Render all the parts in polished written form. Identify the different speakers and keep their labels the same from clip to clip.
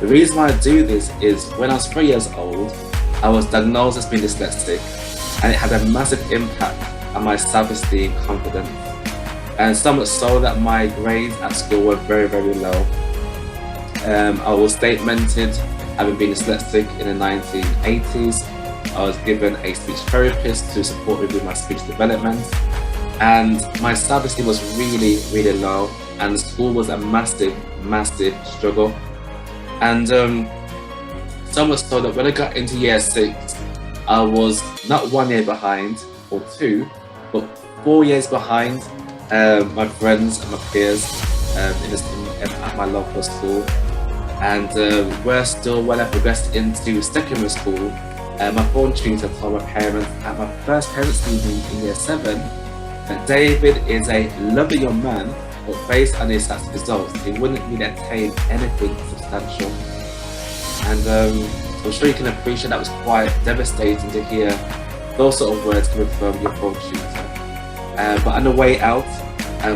Speaker 1: The reason why I do this is when I was 3 years old, I was diagnosed as being dyslexic, and it had a massive impact on my self-esteem, confidence, and so much so that my grades at school were very, very low. I was state-mentored, having been dyslexic in the 1980s. I was given a speech therapist to support me with my speech development, and my self-esteem was really, really low, and school was a massive, massive struggle. And so much so that when I got into year 6, I was not 1 year behind or 2, but 4 years behind my friends and my peers at my local school. And we're still well I progressed into secondary school. My phone tutor told my parents at my first parents' evening in year 7 that David is a lovely young man, but based on his stats results, he wouldn't really attain anything substantial. And I'm sure you can appreciate that was quite devastating to hear those sort of words coming from your phone tutor. But on the way out,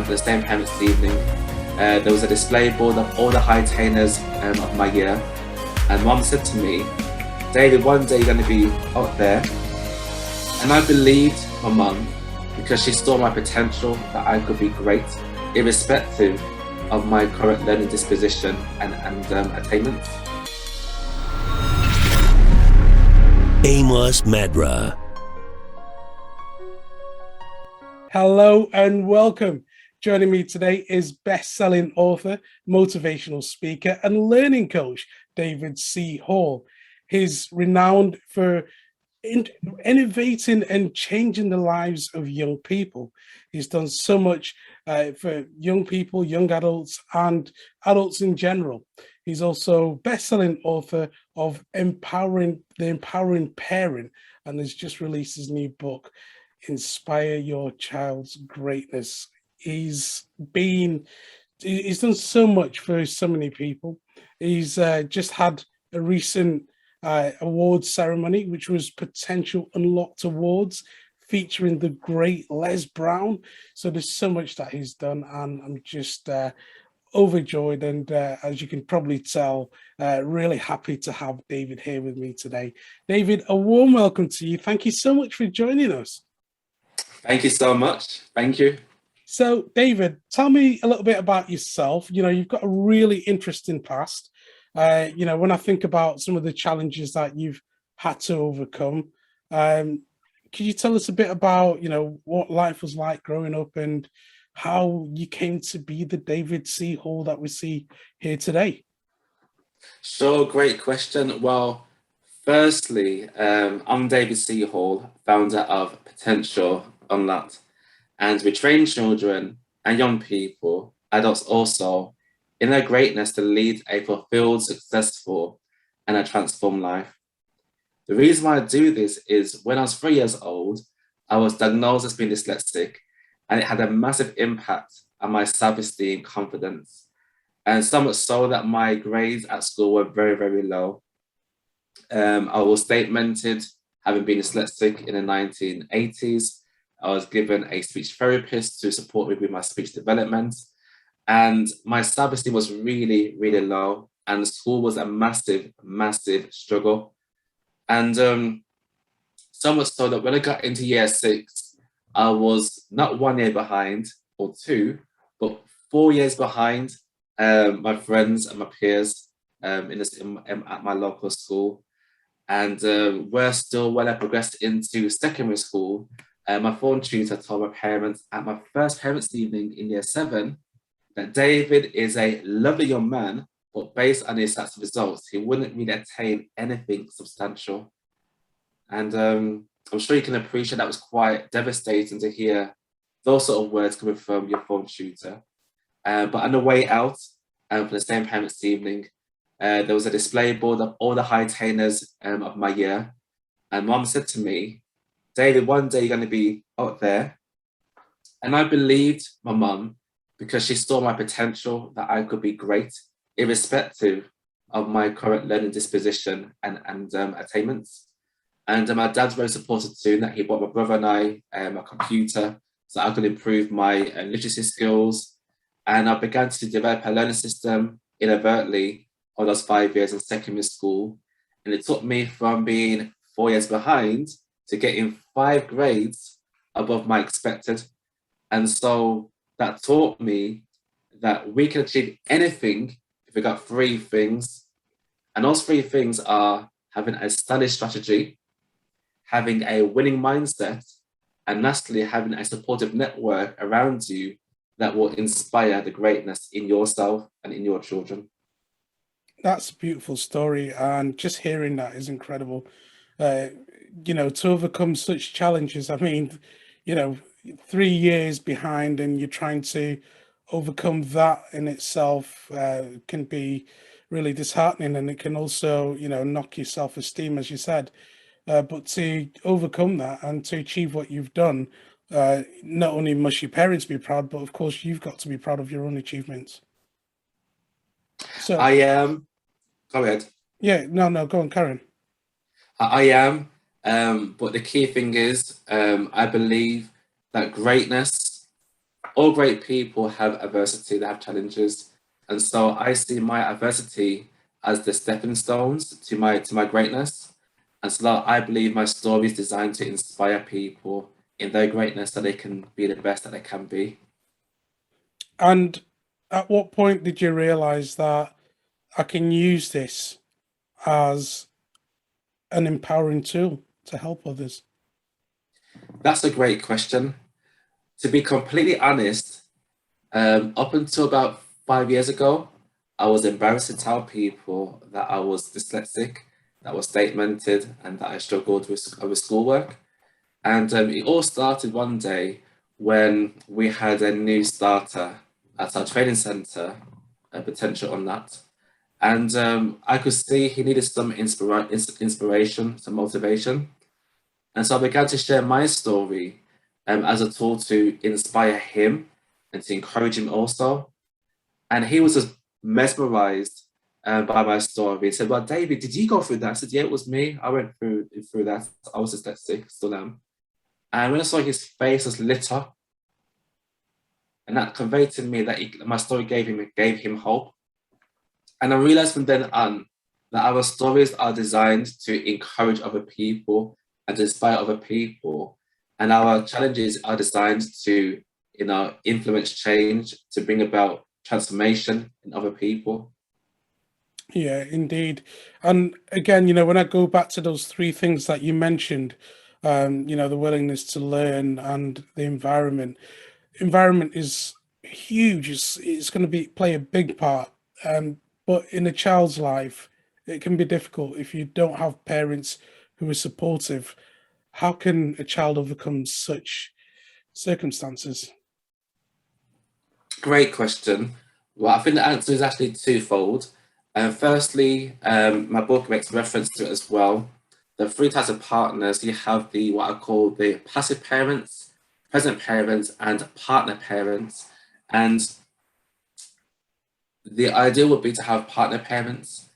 Speaker 1: for the same parents' evening, there was a display board of all the high attainers of my year, and Mom said to me, "David, one day you're going to be out there." And I believed my mum because she saw my potential, that I could be great, irrespective of my current learning disposition and attainments.
Speaker 2: Amos Madra.
Speaker 3: Hello and welcome. Joining me today is best-selling author, motivational speaker, and learning coach, David C. Hall. He's renowned for innovating and changing the lives of young people. He's done so much for young people, young adults, and adults in general. He's also best-selling author of The Empowering Parent, and has just released his new book, Inspire Your Child's Greatness. He's done so much for so many people. He's just had a recent awards ceremony, which was Potential Unlocked Awards, featuring the great Les Brown. So there's so much that he's done, and I'm just overjoyed, and as you can probably tell, really happy to have David here with me today. David, a warm welcome to you. Thank you so much for joining us.
Speaker 1: Thank you so much. Thank you.
Speaker 3: So, David, tell me a little bit about yourself. You know, you've got a really interesting past. When I think about some of the challenges that you've had to overcome, can you tell us a bit about, what life was like growing up and how you came to be the David C. Hall that we see here today?
Speaker 1: Sure, great question. Well, firstly, I'm David C. Hall, founder of Potential Unlocked, and we train children and young people, adults also, in their greatness to lead a fulfilled, successful, and a transformed life. The reason why I do this is when I was 3 years old, I was diagnosed as being dyslexic, and it had a massive impact on my self-esteem, confidence, and so much so that my grades at school were very, very low. I was state-mentored, having been dyslexic in the 1980s. I was given a speech therapist to support me with my speech development, and my self-esteem was really, really low, and school was a massive, massive struggle. And so much so that when I got into year 6, I was not 1 year behind or 2, but 4 years behind my friends and my peers at my local school. And we're still well I progressed into secondary school. My phone tutor told my parents at my first parents' evening in year 7 that David is a lovely young man, but based on his stats results, he wouldn't really attain anything substantial. And I'm sure you can appreciate that was quite devastating to hear those sort of words coming from your phone tutor. But on the way out, for the same parents' evening, there was a display board of all the high attainers of my year. And Mom said to me, "David, one day you're going to be out there." And I believed my mum because she saw my potential, that I could be great, irrespective of my current learning disposition and attainments. And my dad's very supportive too, that he bought my brother and I a computer so I could improve my literacy skills. And I began to develop a learning system inadvertently of those 5 years in secondary school. And it took me from being 4 years behind to getting 5 grades above my expected. And so that taught me that we can achieve anything if we got three things. And those three things are having a study strategy, having a winning mindset, and lastly, having a supportive network around you that will inspire the greatness in yourself and in your children.
Speaker 3: That's a beautiful story, and just hearing that is incredible. Uh, to overcome such challenges. I mean, you know, 3 years behind, and you're trying to overcome that in itself can be really disheartening, and it can also, knock your self-esteem, as you said. But to overcome that and to achieve what you've done, not only must your parents be proud, but of course you've got to be proud of your own achievements. So,
Speaker 1: I am, go ahead.
Speaker 3: yeah, no, go on, Karen.
Speaker 1: I am, but the key thing is, I believe that greatness, all great people have adversity, they have challenges. And so I see my adversity as the stepping stones to my greatness. And so that I believe my story is designed to inspire people in their greatness so they can be the best that they can be.
Speaker 3: And at what point did you realize that I can use this as an empowering tool to help others?
Speaker 1: That's a great question. To be completely honest, up until about 5 years ago, I was embarrassed to tell people that I was dyslexic, that was statemented, and that I struggled with schoolwork. And it all started one day when we had a new starter at our training centre, a potential on that. And I could see he needed some inspiration, some motivation. And so I began to share my story as a tool to inspire him and to encourage him also. And he was just mesmerized by my story. He said, "Well, David, did you go through that?" I said, "Yeah, it was me. I went through that. I was dyslexic, still am." And when I saw his face was lit up, and that conveyed to me that my story gave him hope. And I realized from then on that our stories are designed to encourage other people and to inspire other people. And our challenges are designed to, influence change, to bring about transformation in other people.
Speaker 3: Yeah, indeed. And again, when I go back to those three things that you mentioned, the willingness to learn and the environment is huge. It's going to play a big part. But in a child's life, it can be difficult if you don't have parents who are supportive. How can a child overcome such circumstances?
Speaker 1: Great question. Well, I think the answer is actually twofold. Firstly, my book makes reference to it as well. The three types of partners, you have the what I call the passive parents, present parents, and partner parents. And the ideal would be to have partner parents,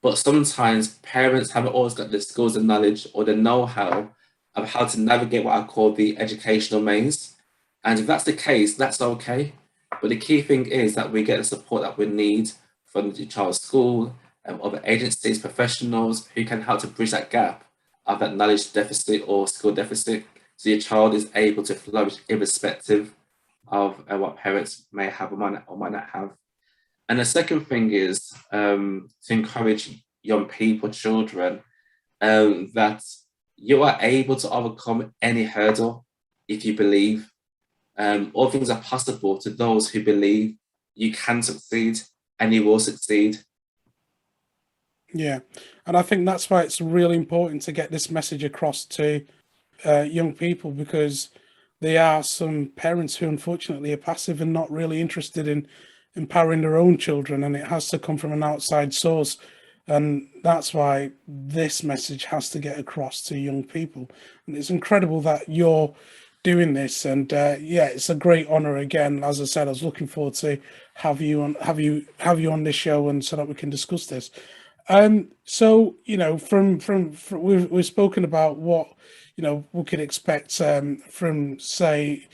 Speaker 1: but sometimes parents haven't always got the skills and knowledge or the know-how of how to navigate what I call the educational maze. And if that's the case, that's okay. But the key thing is that we get the support that we need from the child's school and other agencies, professionals who can help to bridge that gap of that knowledge deficit or skill deficit, so your child is able to flourish irrespective of what parents may have or might not have. And the second thing is to encourage young people, children, that you are able to overcome any hurdle if you believe. All things are possible to those who believe. You can succeed and you will succeed.
Speaker 3: Yeah, and I think that's why it's really important to get this message across to young people, because there are some parents who unfortunately are passive and not really interested in empowering their own children, and it has to come from an outside source. And that's why this message has to get across to young people. And it's incredible that you're doing this. And yeah, it's a great honor. Again, as I said, I was looking forward to have you on this show, and so that we can discuss this. So from we've spoken about what we could expect from, say,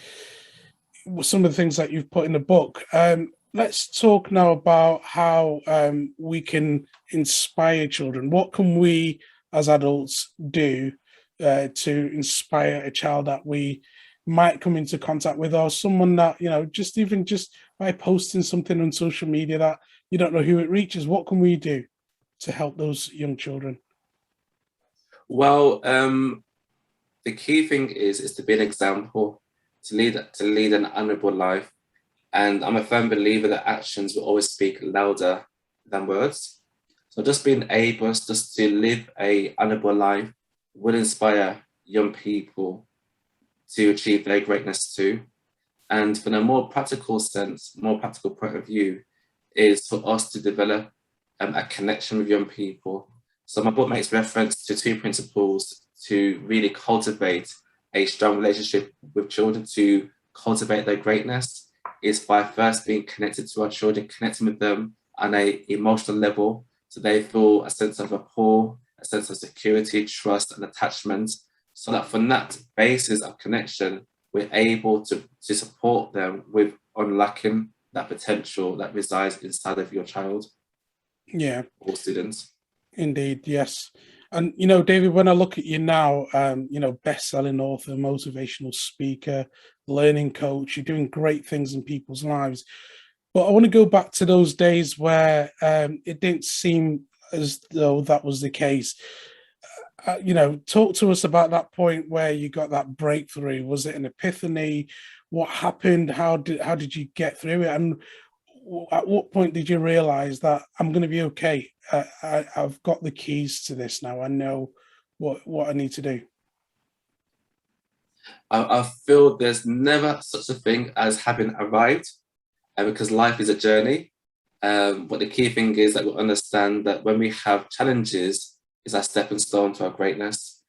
Speaker 3: some of the things that you've put in the book. let's talk now about how we can inspire children. What can we as adults do to inspire a child that we might come into contact with, or someone that, just even just by posting something on social media that you don't know who it reaches? What can we do to help those young children?
Speaker 1: Well, the key thing is to be an example, to lead an honorable life. And I'm a firm believer that actions will always speak louder than words. So just being able just to live a honorable life will inspire young people to achieve their greatness too. And from a more practical sense, more practical point of view, is for us to develop a connection with young people. So my book makes reference to two principles to really cultivate a strong relationship with children, to cultivate their greatness, is by first being connected to our children, connecting with them on a emotional level, so they feel a sense of rapport, a sense of security, trust, and attachment. So that from that basis of connection, we're able to support them with unlocking that potential that resides inside of your child
Speaker 3: Yeah,
Speaker 1: or students.
Speaker 3: indeed, yes. And David, when I look at you now, best-selling author, motivational speaker, learning coach, you're doing great things in people's lives. But I want to go back to those days where it didn't seem as though that was the case. Talk to us about that point where you got that breakthrough. Was it an epiphany? What happened? How did you get through it? And at what point did you realize that I'm going to be okay? I've got the keys to this now. I know what I need to do.
Speaker 1: I feel there's never such a thing as having arrived, because life is a journey. But the key thing is that we understand that when we have challenges, is our stepping stone to our greatness.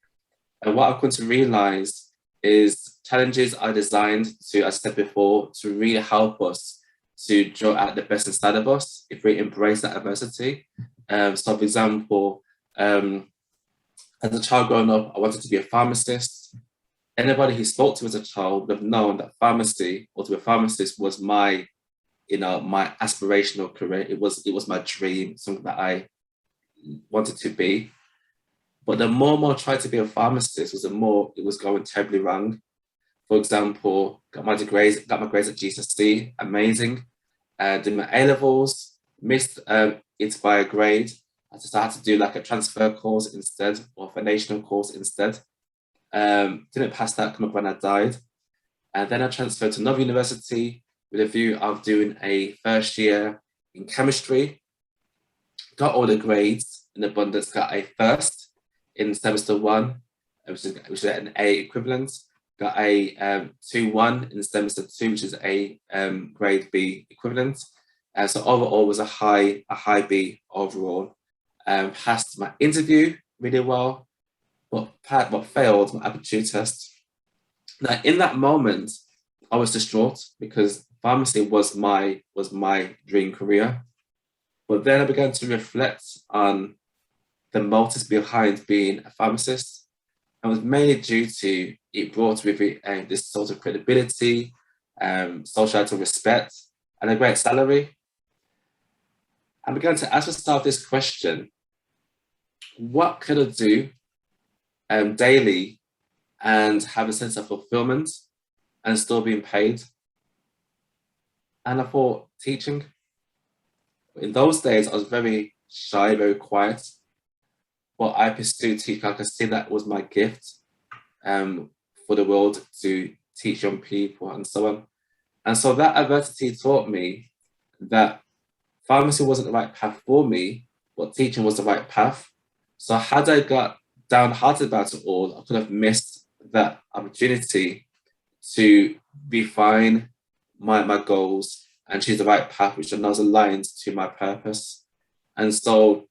Speaker 1: And what I've come to realize is challenges are designed to, as I said before, to really help us to draw out the best inside of us if we embrace that adversity. So, for example, as a child growing up, I wanted to be a pharmacist. Anybody who spoke to me as a child would have known that pharmacy or to be a pharmacist was my aspirational career. It was my dream, something that I wanted to be. But the more and more I tried to be a pharmacist, was the more it was going terribly wrong. For example, got my grades at GCSE, amazing. Did my A levels, missed it by a grade. I just had to do like a transfer course instead, or a foundational course instead. Didn't pass that, come up when I died. And then I transferred to another university with a view of doing a first year in chemistry. Got all the grades in abundance, got a first in semester one, which is an A equivalent. Got a 2-1 in semester two, which is a grade B equivalent. So overall was a high B overall. Passed my interview really well, but failed my aptitude test. Now in that moment, I was distraught because pharmacy was my dream career. But then I began to reflect on the motives behind being a pharmacist, and was mainly due to it brought with it this sort of credibility, societal respect, and a great salary. I began to ask myself this question: what could I do daily and have a sense of fulfillment and still being paid? And I thought teaching. In those days, I was very shy, very quiet, but I pursued teaching. I could see that was my gift um, for the world to teach young people and so on. And so that adversity taught me that pharmacy wasn't the right path for me, but teaching was the right path. So had I got downhearted about it all, I could have missed that opportunity to refine my goals and choose the right path, which was aligned to my purpose. And so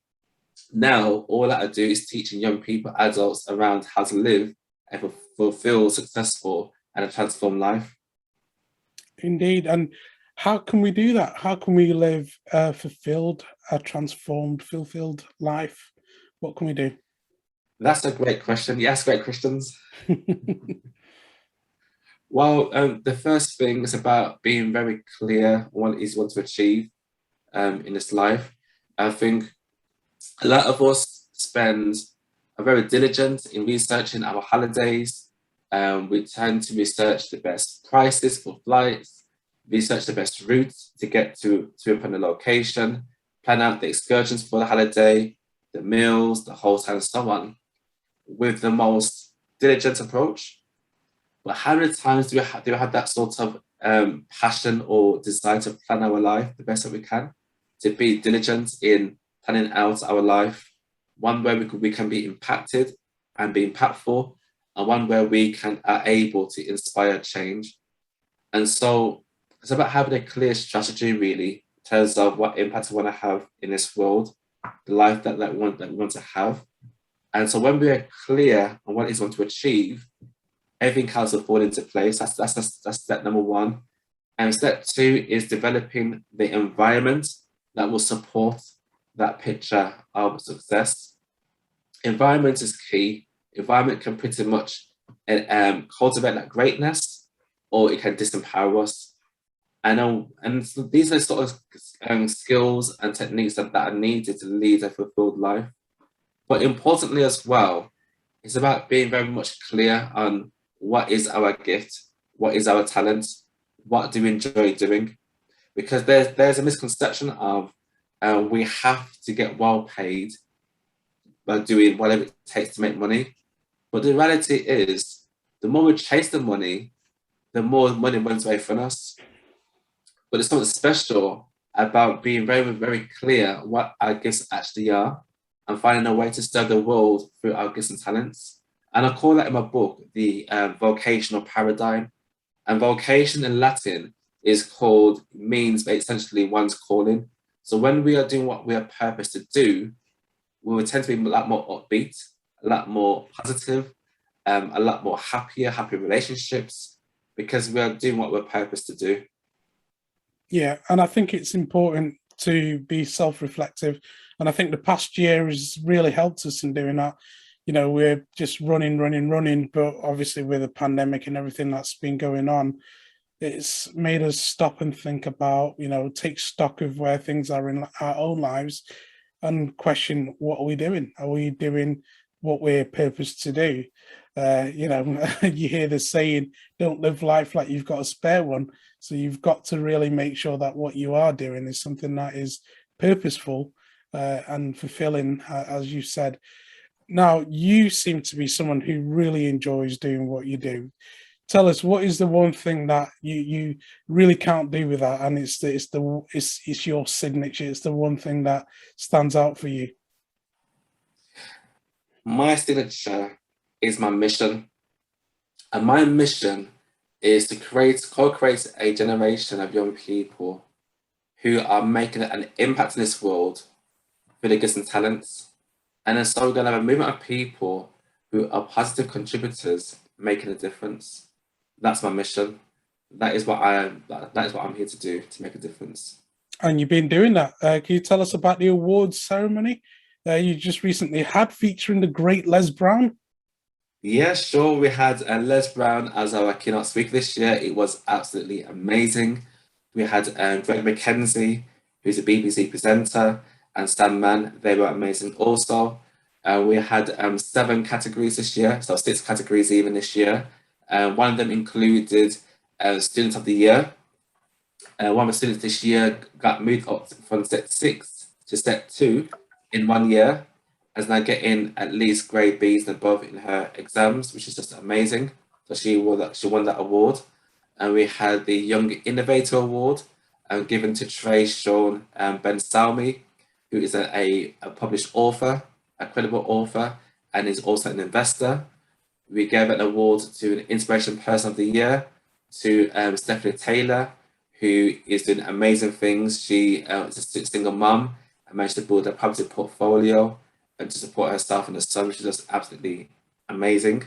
Speaker 1: now all that I do is teaching young people, adults around how to live a fulfilled, successful, and a transformed life.
Speaker 3: Indeed. And how can we do that? How can we live a fulfilled, a transformed, fulfilled life? What can we do?
Speaker 1: That's a great question. Yes, great questions. Well, the first thing is about being very clear on what it is you want to achieve in this life. I think a lot of us spend are very diligent in researching our holidays. We tend to research the best prices for flights, research the best routes to get to a location, plan out the excursions for the holiday, the meals, the hotel, and so on, with the most diligent approach. But how many times do we have that sort of passion or desire to plan our life the best that we can, to be diligent in planning out our life, one where we can be impacted and be impactful, and one where we are able to inspire change. And so it's about having a clear strategy, really, in terms of what impact we want to have in this world, the life that we want to have. And so when we are clear on what it is we want to achieve, everything else will fall into place. That's step number one. And step two is developing the environment that will support that picture of success. Environment is key. Environment can pretty much cultivate that greatness, or it can disempower us. And so these are sort of skills and techniques that are needed to lead a fulfilled life. But importantly as well, it's about being very much clear on what is our gift, what is our talent, what do we enjoy doing? Because there's a misconception of we have to get well paid by doing whatever it takes to make money. But the reality is, the more we chase the money, the more money runs away from us. But there's something special about being very, very clear what our gifts actually are and finding a way to serve the world through our gifts and talents. And I call that in my book the vocational paradigm. And vocation in Latin means essentially one's calling. So when we are doing what we are purposed to do, we will tend to be a lot more upbeat, a lot more positive, a lot more happy relationships, because we are doing what we're purposed to do.
Speaker 3: Yeah, and I think it's important to be self-reflective. And I think the past year has really helped us in doing that. We're just running, but obviously with the pandemic and everything that's been going on, it's made us stop and think about, take stock of where things are in our own lives and question, what are we doing? Are we doing what we're purposed to do? You hear the saying, don't live life like you've got a spare one. So you've got to really make sure that what you are doing is something that is purposeful and fulfilling, as you said. Now, you seem to be someone who really enjoys doing what you do. Tell us, what is the one thing that you really can't do without, and it's your signature. It's the one thing that stands out for you.
Speaker 1: My signature is my mission, and my mission is to co-create a generation of young people who are making an impact in this world through their gifts and talents. And then so we're going to have a movement of people who are positive contributors making a difference. That's my mission. That is what I'm here to do, to make a difference.
Speaker 3: And you've been doing that. Can you tell us about the awards ceremony you just recently had, featuring the great Les Brown?
Speaker 1: Yeah, sure. We had Les Brown as our keynote speaker this year. It was absolutely amazing. We had Greg McKenzie, who's a BBC presenter, and Stan Mann. They were amazing also. We had 7 categories this year, so 6 categories even this year. One of them included Student of the Year. One of the students this year got moved up from Step 6 to Step 2 in 1 year, as now getting at least grade Bs and above in her exams, which is just amazing. So she won that award. And we had the Young Innovator Award given to Trey Sean Ben Salmi, who is a published author, a credible author, and is also an investor. We gave an award to an Inspiration Person of the Year to Stephanie Taylor, who is doing amazing things. She is a single mum and managed to build a property portfolio and to support herself and her son, which is just absolutely amazing.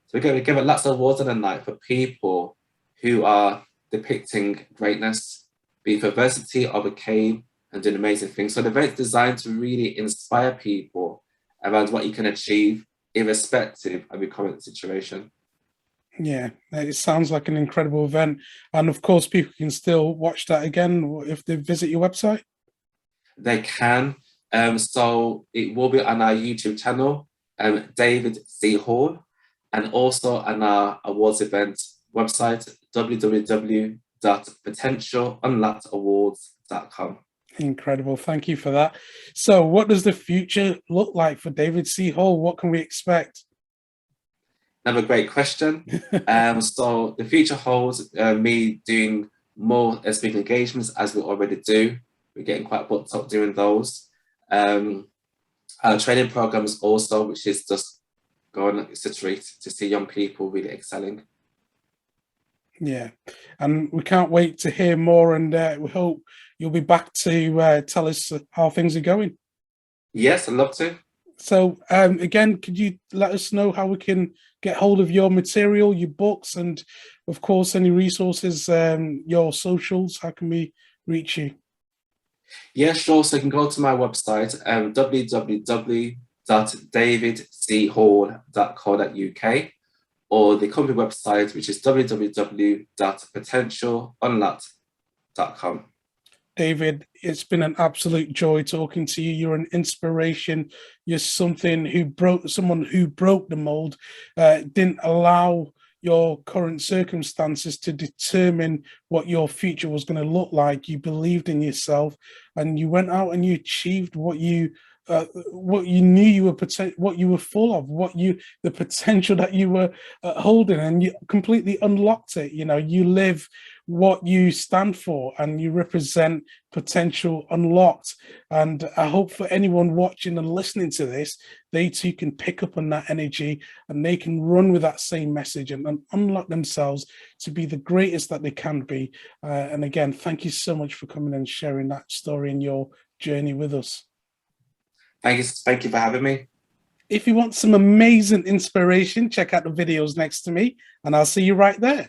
Speaker 1: So we give lots of awards on the night for people who are depicting greatness, being for adversity, overcame, and doing amazing things. So the event's designed to really inspire people around what you can achieve, irrespective of your current situation.
Speaker 3: Yeah, it sounds like an incredible event. And of course, people can still watch that again if they visit your website.
Speaker 1: They can. So it will be on our YouTube channel, David C. Hall, and also on our awards event website, www.potentialunlockedawards.com.
Speaker 3: Incredible. Thank you for that. So, what does the future look like for David C. Hall? What can we expect?
Speaker 1: Another great question. So the future holds me doing more speaking engagements as we already do. We're getting quite booked up doing those. Our training programs also, which is just going, it's a treat to see young people really excelling.
Speaker 3: Yeah, and we can't wait to hear more, and we hope you'll be back to tell us how things are going.
Speaker 1: Yes, I'd love to.
Speaker 3: So, again, could you let us know how we can get hold of your material, your books, and of course, any resources, your socials? How can we reach you?
Speaker 1: Yeah, sure. So you can go to my website, www.davidchall.co.uk, or the company website, which is www.potentialunlocked.com.
Speaker 3: David, it's been an absolute joy talking to you. You're an inspiration. You're someone who broke the mold, didn't allow your current circumstances to determine what your future was going to look like. You believed in yourself, and you went out and you achieved what you knew you were what you were full of, the potential that you were holding, and you completely unlocked it. You know, you live what you stand for, and you represent potential unlocked. And I hope for anyone watching and listening to this, they too can pick up on that energy, and they can run with that same message and unlock themselves to be the greatest that they can be. And again, thank you so much for coming and sharing that story and your journey with us.
Speaker 1: Thank you for having me.
Speaker 3: If you want some amazing inspiration, check out the videos next to me, and I'll see you right there.